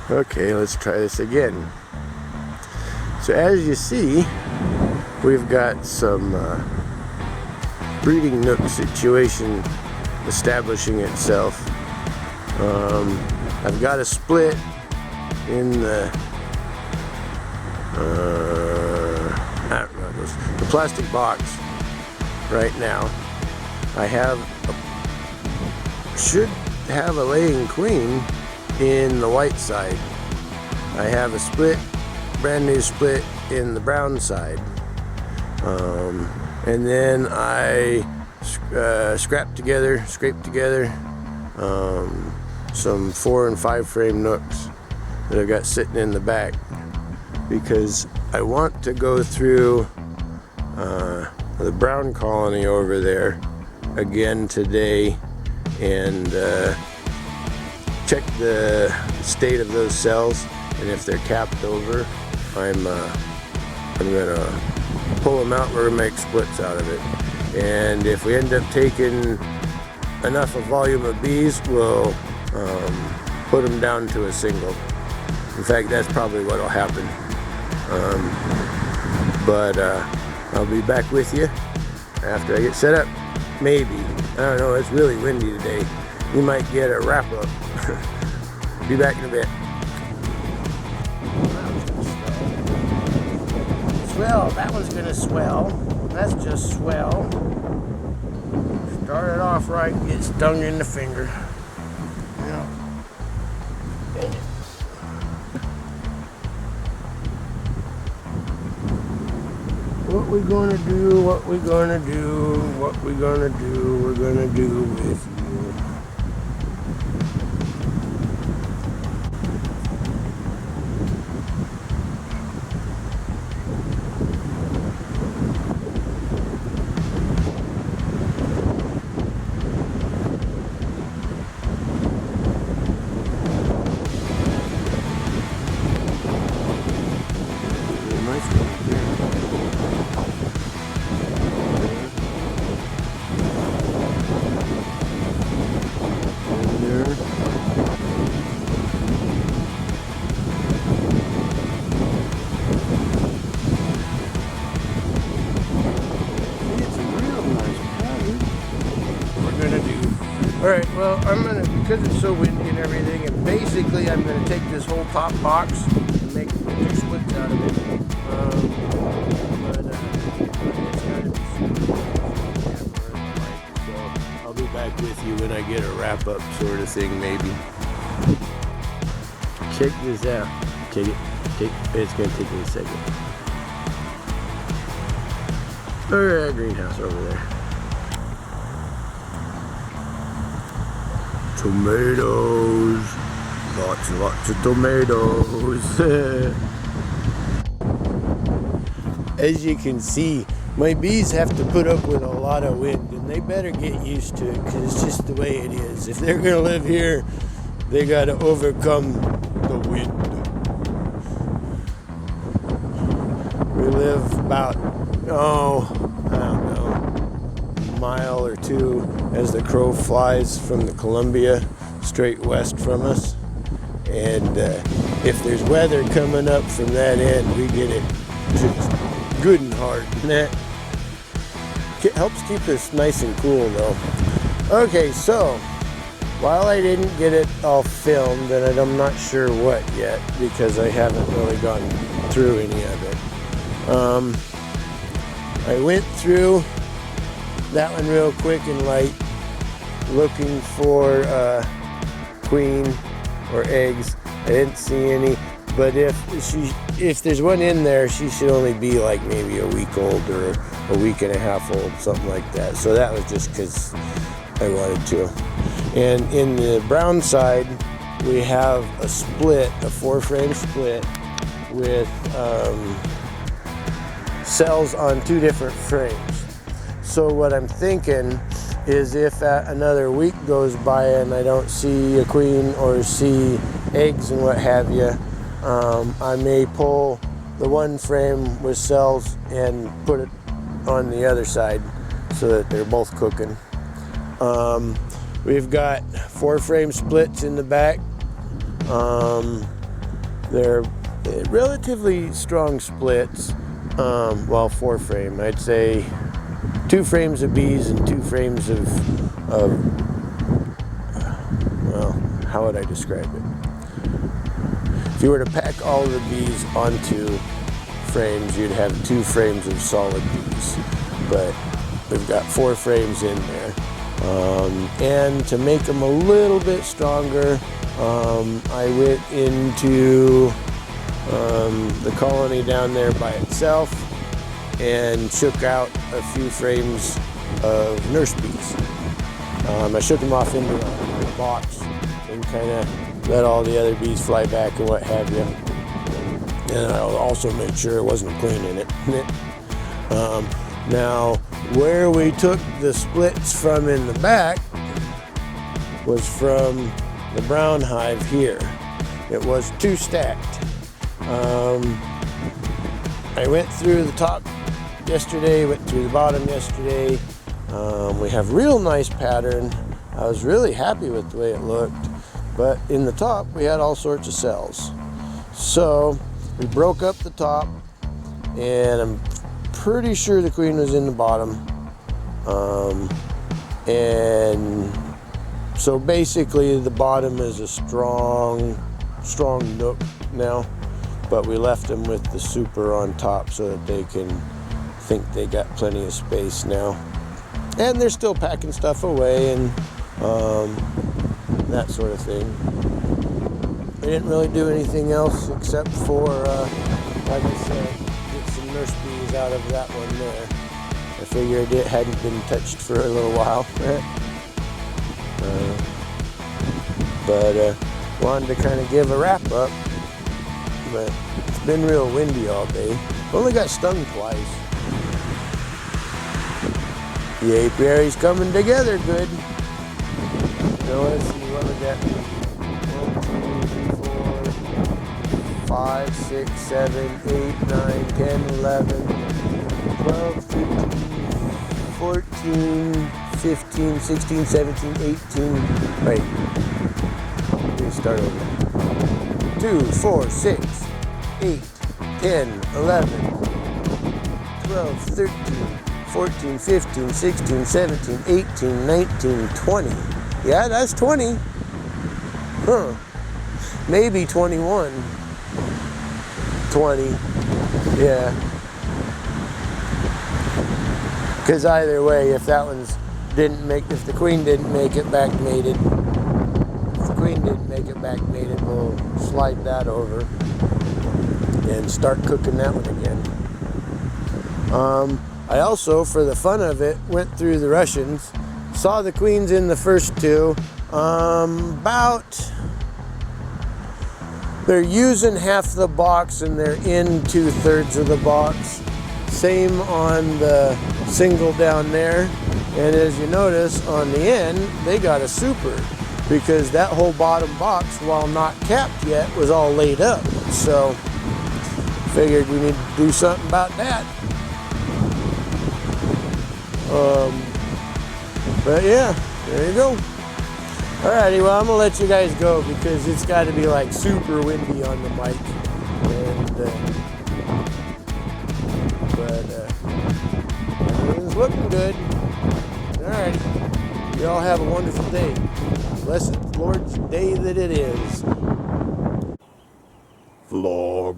Okay, let's try this again. So as you see, we've got some breeding nook situation establishing itself. I've got a split in the plastic box right now. I should have a laying queen in the white side. I have a split, brand new split in the brown side. And then I scraped together some 4 and 5 frame nooks that I've got sitting in the back, because I want to go through the brown colony over there again today and check the state of those cells, and if they're capped over, I'm gonna pull them out. We're gonna make splits out of it, and if we end up taking enough of volume of bees, we'll put them down to a single. In fact, that's probably what will happen. But I'll be back with you after I get set up. Maybe. I don't know, it's really windy today. You might get a wrap up. Be back in a bit. Swell, that one's gonna swell. That's just swell. Started off right, get stung in the finger. Yeah. Dang it. What we gonna do, what we gonna do, what we gonna do, we're gonna do with you. Alright, well, because it's so windy and everything, and basically I'm going to take this whole top box and make 2 splits out of it. It's got to be super. So I'll be back with you when I get a wrap up sort of thing, maybe. Check this out. It's going to take me a second. Alright, greenhouse over there. Tomatoes, lots and lots of tomatoes. As you can see, my bees have to put up with a lot of wind, and they better get used to it, because it's just the way it is. If they're gonna live here, they gotta overcome the wind. We live about, I don't know, a mile or 2 as the crow flies from the Columbia straight west from us, and if there's weather coming up from that end, we get it just good and hard, and that helps keep us nice and cool though. Okay, so while I didn't get it all filmed, and I'm not sure what yet because I haven't really gone through any of it, I went through that one real quick and light, looking for queen or eggs. I didn't see any, but if there's one in there, she should only be like maybe a week old or a week and a half old, something like that. So that was just because I wanted to. And in the brown side, we have a split, a 4-frame split with cells on 2 different frames. So what I'm thinking is, if another week goes by and I don't see a queen or see eggs and what have you, I may pull the one frame with cells and put it on the other side so that they're both cooking. We've got 4-frame splits in the back. They're relatively strong splits. Well, 4-frame. I'd say 2 frames of bees and 2 frames of well, how would I describe it? If you were to pack all the bees onto frames, you'd have 2 frames of solid bees. But we've got 4 frames in there. And to make them a little bit stronger, I went into the colony down there by itself and shook out a few frames of nurse bees. I shook them off into a box and kind of let all the other bees fly back and what have you. And I also made sure it wasn't clean in it. Now, where we took the splits from in the back was from the brown hive here. It was 2 stacked. I went through the top yesterday, went through the bottom yesterday. We have real nice pattern. I was really happy with the way it looked, but in the top we had all sorts of cells. So we broke up the top, and I'm pretty sure the queen was in the bottom. And so basically the bottom is a strong nook now, but we left them with the super on top so that they can think they got plenty of space now. And they're still packing stuff away and that sort of thing. I didn't really do anything else except for, like I said, get some nurse bees out of that one there. I figured it hadn't been touched for a little while. But wanted to kind of give a wrap up. But it's been real windy all day. Only got stung twice. The apiary's coming together good. So let's see what we got. 1, 2, 3, 4, 5, 6, 7, 8, 9, 10, 11, 12, 13, 14, 15, 16, 17, 18. Wait. Let me start over. 2, 4, 6, 8, 10, 11, 12, 13, 14, 15, 16, 17, 18, 19, 20. Yeah, that's 20. Huh. Maybe 21. 20. Yeah. Because either way, if that one's if the queen didn't make it back mated, we'll slide that over and start cooking that one again. I also, for the fun of it, went through the Russians, saw the queens in the first 2. They're using half the box and they're in 2/3 of the box. Same on the single down there. And as you notice, on the end, they got a super, because that whole bottom box, while not capped yet, was all laid up. So figured we need to do something about that. But yeah, there you go. Alrighty, well, I'm gonna let you guys go because it's got to be like super windy on the mic. And everything's looking good. Alrighty, y'all have a wonderful day. Blessed Lord's day that it is. Vlog.